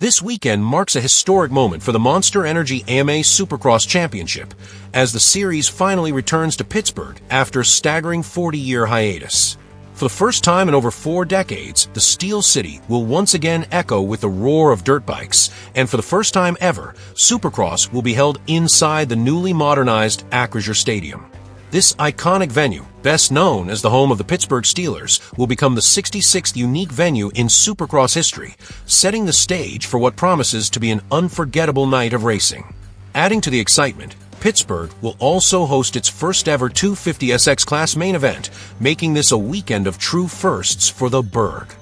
This weekend marks a historic moment for the Monsterenergy AMA Supercross Championship, as the series finally returns to Pittsburgh after a staggering 40-year hiatus. For the first time in over 4 decades, the Steel City will once again echo with the roar of dirt bikes, and for the first time ever, Supercross will be held inside the newly modernized Acrisure Stadium. This iconic venue, best known as the home of the Pittsburgh Steelers, will become the 66th unique venue in Supercross history, setting the stage for what promises to be an unforgettable night of racing. Adding to the excitement, Pittsburgh will also host its first-ever 250SX class main event, making this a weekend of true firsts for the Burgh.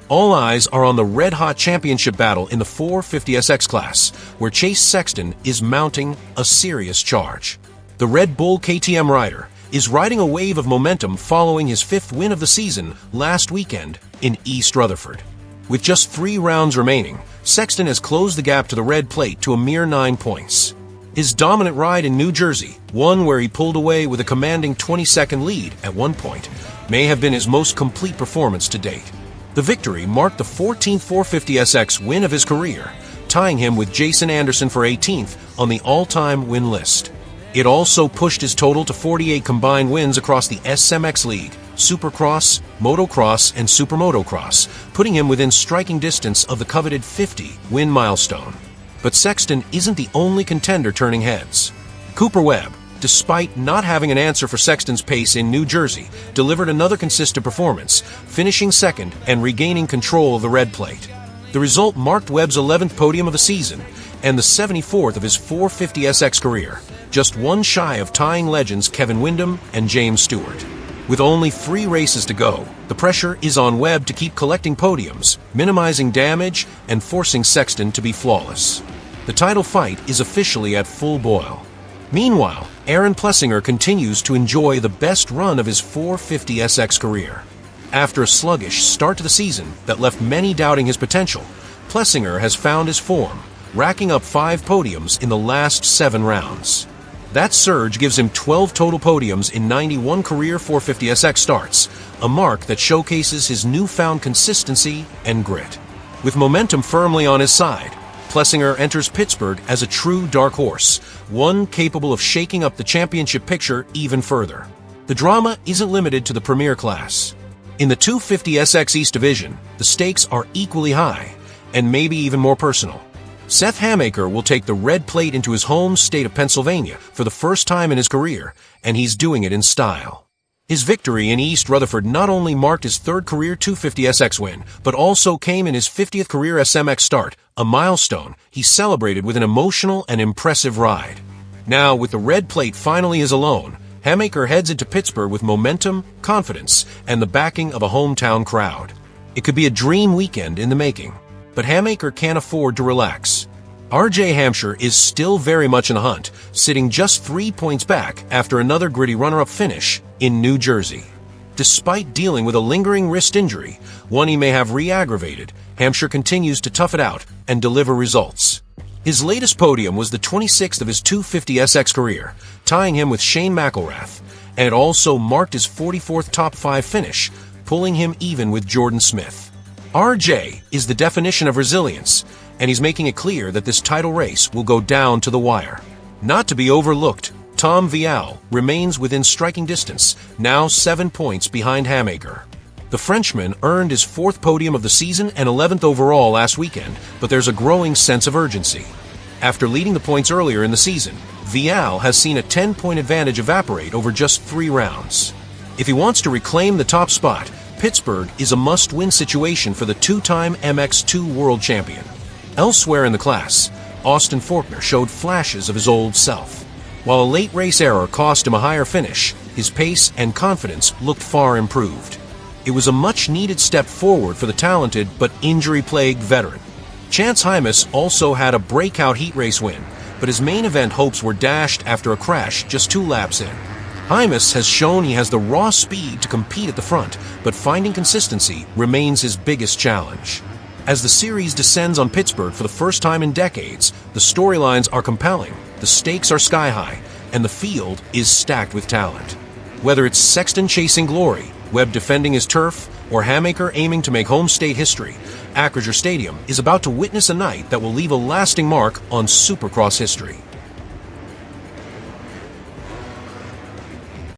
All eyes are on the red-hot championship battle in the 450SX class, where Chase Sexton is mounting a serious charge. The Redbull KTM rider is riding a wave of momentum following his 5th win of the season last weekend in East Rutherford. With just 3 rounds remaining, Sexton has closed the gap to the red plate to a mere 9 points. His dominant ride in New Jersey, one where he pulled away with a commanding 20-second lead at one point, may have been his most complete performance to date. The victory marked the 14th 450SX win of his career, tying him with Jason Anderson for 18th on the all-time win list. It also pushed his total to 48 combined wins across the SMX League, Supercross, Motocross, and Supermotocross, putting him within striking distance of the coveted 50-win milestone. But Sexton isn't the only contender turning heads. Cooper Webb, despite not having an answer for Sexton's pace in New Jersey, delivered another consistent performance, finishing second and regaining control of the red plate. The result marked Webb's 11th podium of the season and the 74th of his 450SX career, just one shy of tying legends Kevin Windham and James Stewart. With only 3 races to go, the pressure is on Webb to keep collecting podiums, minimizing damage, and forcing Sexton to be flawless. The title fight is officially at full boil. Meanwhile, Aaron Plessinger continues to enjoy the best run of his 450SX career. After a sluggish start to the season that left many doubting his potential, Plessinger has found his form, racking up 5 podiums in the last 7 rounds. That surge gives him 12 total podiums in 91 career 450SX starts, a mark that showcases his newfound consistency and grit. With momentum firmly on his side, Plessinger enters Pittsburgh as a true dark horse, one capable of shaking up the championship picture even further. The drama isn't limited to the premier class. In the 250SX East Division, the stakes are equally high, and maybe even more personal. Seth Hamaker will take the red plate into his home state of Pennsylvania for the first time in his career, and he's doing it in style. His victory in East Rutherford not only marked his 3rd career 250SX win, but also came in his 50th career SMX start, a milestone he celebrated with an emotional and impressive ride. Now, with the red plate finally his own, Hamaker heads into Pittsburgh with momentum, confidence, and the backing of a hometown crowd. It could be a dream weekend in the making. But Hamaker can't afford to relax. RJ Hampshire is still very much in the hunt, sitting just 3 points back after another gritty runner-up finish in New Jersey. Despite dealing with a lingering wrist injury, one he may have re-aggravated, Hampshire continues to tough it out and deliver results. His latest podium was the 26th of his 250SX career, tying him with Shane McElrath, and it also marked his 44th top 5 finish, pulling him even with Jordan Smith. RJ is the definition of resilience, and he's making it clear that this title race will go down to the wire. Not to be overlooked, Tom Vial remains within striking distance, now 7 points behind Hamaker. The Frenchman earned his 4th podium of the season and 11th overall last weekend, but there's a growing sense of urgency. After leading the points earlier in the season, Vial has seen a 10-point advantage evaporate over just 3 rounds. If he wants to reclaim the top spot, Pittsburgh is a must-win situation for the 2-time MX2 world champion. Elsewhere in the class, Austin Faulkner showed flashes of his old self. While a late race error cost him a higher finish, his pace and confidence looked far improved. It was a much-needed step forward for the talented but injury-plagued veteran. Chance Hymas also had a breakout heat race win, but his main event hopes were dashed after a crash just 2 laps in. Hymas has shown he has the raw speed to compete at the front, but finding consistency remains his biggest challenge. As the series descends on Pittsburgh for the first time in decades, the storylines are compelling, the stakes are sky high, and the field is stacked with talent. Whether it's Sexton chasing glory, Webb defending his turf, or Hamaker aiming to make home state history, Acrisure Stadium is about to witness a night that will leave a lasting mark on Supercross history.